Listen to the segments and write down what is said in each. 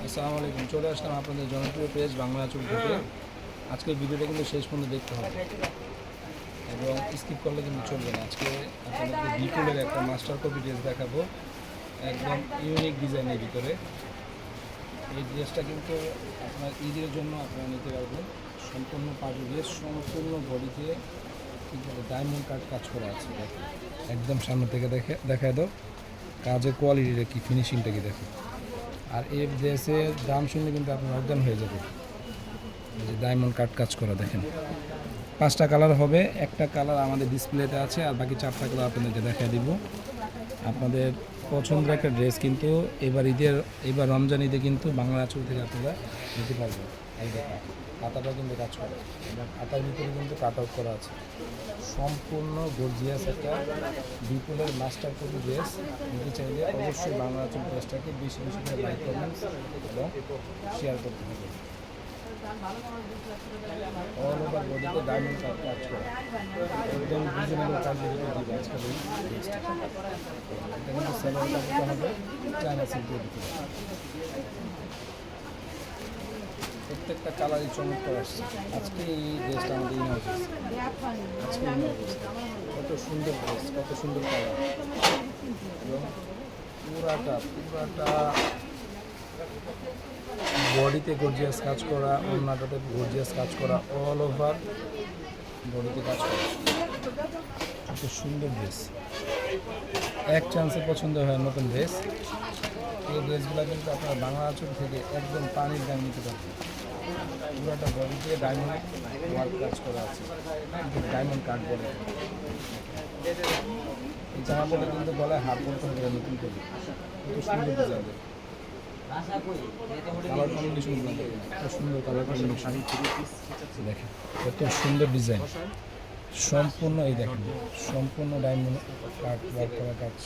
আসসালামু আলাইকুম। চলে আসলাম আপনাদের জনপ্রিয় পেজ বাংলা আঁচল থেকে। আজকের ভিডিওটা কিন্তু শেষ পর্যন্ত দেখতে হবে এবং স্কিপ করলে কিন্তু চলবে না। আজকে আপনাদেরকে বিপুলের একটা মাস্টার কপি ড্রেস দেখাবো, একদম ইউনিক ডিজাইনের ভিতরে। এই ড্রেসটা কিন্তু আপনার ঈদের জন্য আপনারা নিতে পারবেন। সম্পূর্ণ পার্টি ড্রেস, সম্পূর্ণ বডিতে কিন্তু ডায়মন্ড কাজ করা আছে। একদম সামনে থেকে দেখায় দাও কাজের কোয়ালিটিটা কি, ফিনিশিংটা কি দেখো। আর এই ড্রেসের দাম শুনলে কিন্তু আপনার অজ্ঞান হয়ে যাবে। এই যে ডায়মন্ড কাজ করা দেখেন। 5টা কালার হবে, একটা কালার আমাদের ডিসপ্লেতে আছে আর বাকি 4টা কালার আপনাদেরকে দেখায় দিব। আপনাদের পছন্দের একটা ড্রেস কিন্তু এবার রমজান ঈদে কিন্তু বাংলা আঁচল থেকে আপনারা নিতে পারবেন। এই দেখেন হাতাটাও কিন্তু কাজ করে এবং হাতার ভিতরে কিন্তু কাট আউট করা আছে। সম্পূর্ণ গর্জিয়াস একটা বিপুলের মাস্টার কপি ড্রেস নিতে চাইলে অবশ্যই বাংলা আঁচল ড্রেসটাকে বেশি বেশি করে লাইক কমেন্টস এবং শেয়ার করতে হবে। অল ওভার বডিতে ডায়মন্ড কাজ করে একদম রিজনেবল প্রাইসে দিতে দিবে আজকাল এই ড্রেসটা। এটা কিন্তু স্যালোয়ার কাপড়টা হবে চায়না সিল্কের ভিতরে। প্রত্যেকটা কালারই চমৎকার আসছে। আজকে এই ড্রেসটা আমাদের ইন হাউস আজকে ইন হাউস কত সুন্দর ড্রেস, কত সুন্দর কালার এবং পুরাটা বডিতে গর্জিয়াস কাজ করা, ওড়নাটাতে গর্জিয়াস কাজ করা, অল ওভার বডিতে কাজ করা। কত সুন্দর ড্রেস, এক চান্সে পছন্দ হয় নতুন ড্রেস। এই ড্রেসগুলো কিন্তু আপনারা বাংলা আঁচল থেকে একদম পানির দাম নিতে পারবেন। পুরোটা বডিতে ডায়মন্ড ওয়ার্ক কাজ করা আছে, ডায়মন্ড কাট বলে। এই জামা পরে কিন্তু গলায় হাত বলতে হবে নতুন করে। কত সুন্দর ডিজাইন, কালার কম্বিনেশন কত সুন্দর, কালার কম্বিনেশন দেখেন কত সুন্দর ডিজাইন। সম্পূর্ণ এই দেখেন সম্পূর্ণ ডায়মন্ড কাট ওয়ার্ক করা কাজ,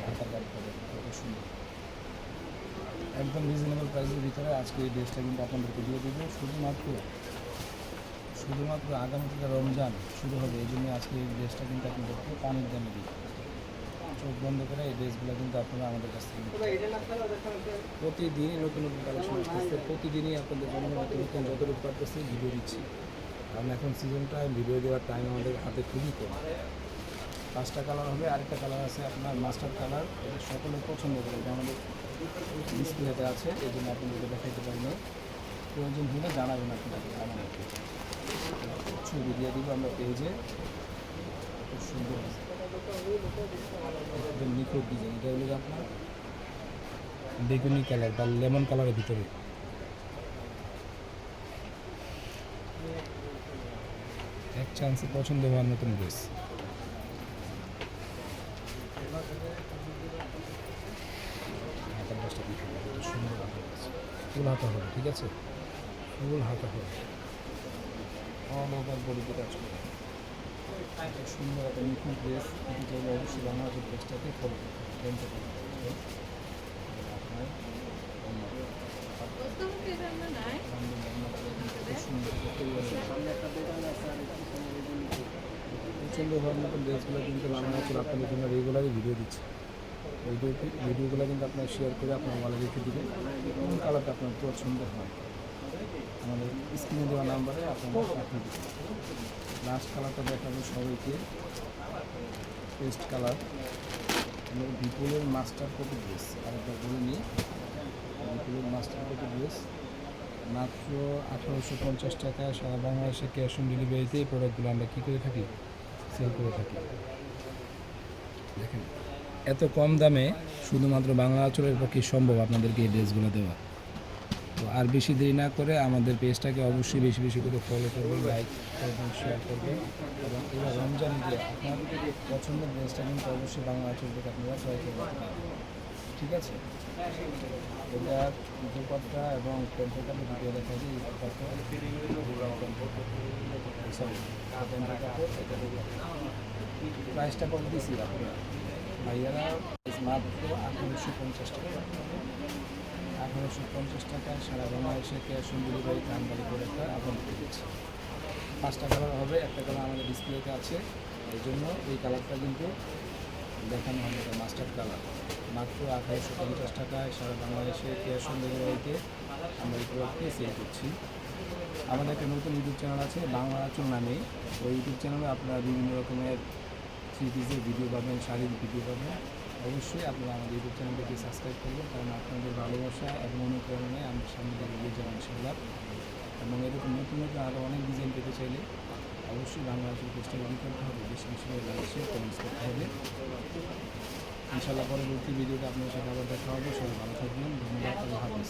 হাতা কাট করে কত সুন্দর। একদম রিজনেবল প্রাইসের ভিতরে আজকে এই ড্রেসটা কিন্তু আপনাদেরকে দিয়ে দেবো। শুধুমাত্র আগামী থেকে রমজান শুরু হবে, এই জন্য আজকে এই ড্রেসটা কিন্তু আপনাদেরকে পানির দামে দিই। চোখ বন্ধ করে এই ড্রেসগুলো কিন্তু আপনারা আমাদের কাছ থেকে প্রতিদিনই নতুন নতুন কালেকশন আসতেছে। প্রতিদিনই আপনাদের জন্য নতুন নতুন যতটুকু পারতেছি ভিডিও দিচ্ছি। কারণ এখন সিজনটা ভিডিও দেওয়ার টাইম আমাদের হাতে খুবই কম। 5টা কালার হবে, আরেকটা কালার আছে আপনার মাস্টার কালার। এটা সকলে পছন্দ করে, এটা আমাদের ডিসপ্লেতে আছে, এই জন্য আপনাদেরকে দেখাইতে পারবো। প্রয়োজন হলে জানাবেন আপনাদেরকে, আমাদেরকে ছবি দিয়ে দিব আমরা পেজে। খুব সুন্দর একদম নিখুঁত ডিজাইন। এটা হলো আপনার বেগুনি কালার বা লেমন কালারের ভিতরে। এক চান্সে পছন্দ হওয়ার মতন ড্রেস। হাতার বাসটা দিতে হবে, সুন্দর হাতা আছে, ফুল হাতা হবে, ঠিক আছে, ফুল হাতা হবে, অল ওভার বডিতে কাজ করে। সুন্দর একটা নিখুঁত ড্রেস দিতে চাইলে অবশ্যই বাংলা যে ড্রেসটাকে ফলো করতে পারবেন। প্রচণ্ড হওয়ার মতন ড্রেসগুলো কিন্তু বাংলা আঁচল আপনাদের জন্য রেগুলারই ভিডিও দিচ্ছে। ভিডিওগুলো কিন্তু আপনার শেয়ার করে আপনার ওয়ালে রেখে দেবেন। কোন কালারটা আপনার পছন্দ হয় আমাদের স্ক্রিনে দেওয়া নাম্বারে আপনারা পাঠিয়ে দেবেন। লাস্ট কালারটা দেখাবো সবাইকে, পেস্ট কালার এবং বিপুলের মাস্টার কপি ড্রেস। আরেকবার বলে নিই, বিপুলের মাস্টার কপি ড্রেস মাত্র 1850 টাকা। সারা বাংলাদেশে ক্যাশ অন ডেলিভারিতে এই প্রোডাক্টগুলো আমরা কী করে থাকি, সেল করে থাকি। দেখেন এত কম দামে শুধুমাত্র বাংলা আঁচলের পক্ষে সম্ভব আপনাদেরকে এই ড্রেসগুলো দেওয়া। তো আর বেশি দেরি না করে আমাদের পেজটাকে অবশ্যই বেশি বেশি করে ফলো করবেন, লাইক করবেন, শেয়ার করবেন এবং এবার রমজান ঈদে আপনার পছন্দের ড্রেসটা কিন্তু অবশ্যই বাংলা আঁচল থেকে আপনারা ট্রাই করতে পারবেন, ঠিক আছে। এটার দুপাট্টা এবং প্যান্টের ভিডিও দেখা যায়। প্রাইসটা কত দিয়েছি আপনারা ভাইয়ারা, মাত্র 1850 টাকা। 1850 টাকায় সারা বাংলাদেশে ক্যাশ অন ডেলিভারি আমদানি করে একটা আপনাদের দিচ্ছি। 5টা কালার হবে, একটা কালার আমাদের ডিসপ্লেতে আছে, এই জন্য এই কালারটা কিন্তু দেখানো হবে, এটা মাস্টার্ড কালার। মাত্র 1850 টাকায় সারা বাংলাদেশে ক্যাশ অন ডেলিভারিতে আমরা এই প্রোডাক্টকে সেল করছি। আমাদের একটা নতুন ইউটিউব চ্যানেল আছে বাংলা আঁচল নামে। ওই ইউটিউব চ্যানেলে আপনারা বিভিন্ন রকমের থ্রি পিসের ভিডিও পাবেন, শাড়ির ভিডিও পাবেন। অবশ্যই আপনারা আমাদের ইউটিউব চ্যানেলটিকে সাবস্ক্রাইব করবেন, কারণ আপনাদের ভালোবাসা এবং অনুপ্রেরণায় আমরা সামনে দিকে এগিয়ে যাবো ইনশাআল্লাহ। এবং এরকম নতুন নতুন আরও অনেক ডিজাইন পেতে চাইলে অবশ্যই বাংলা আঁচল পেজটা রেডি করতে হবে, বেশি বেশি করে লাইক শেয়ার কমেন্টস করতে হবে। ইনশাআল্লাহ পরবর্তী ভিডিওতে আপনার সাথে আবার দেখা হবে। সবাই ভালো থাকবেন, ধন্যবাদ, আল্লাহ হাফিজ।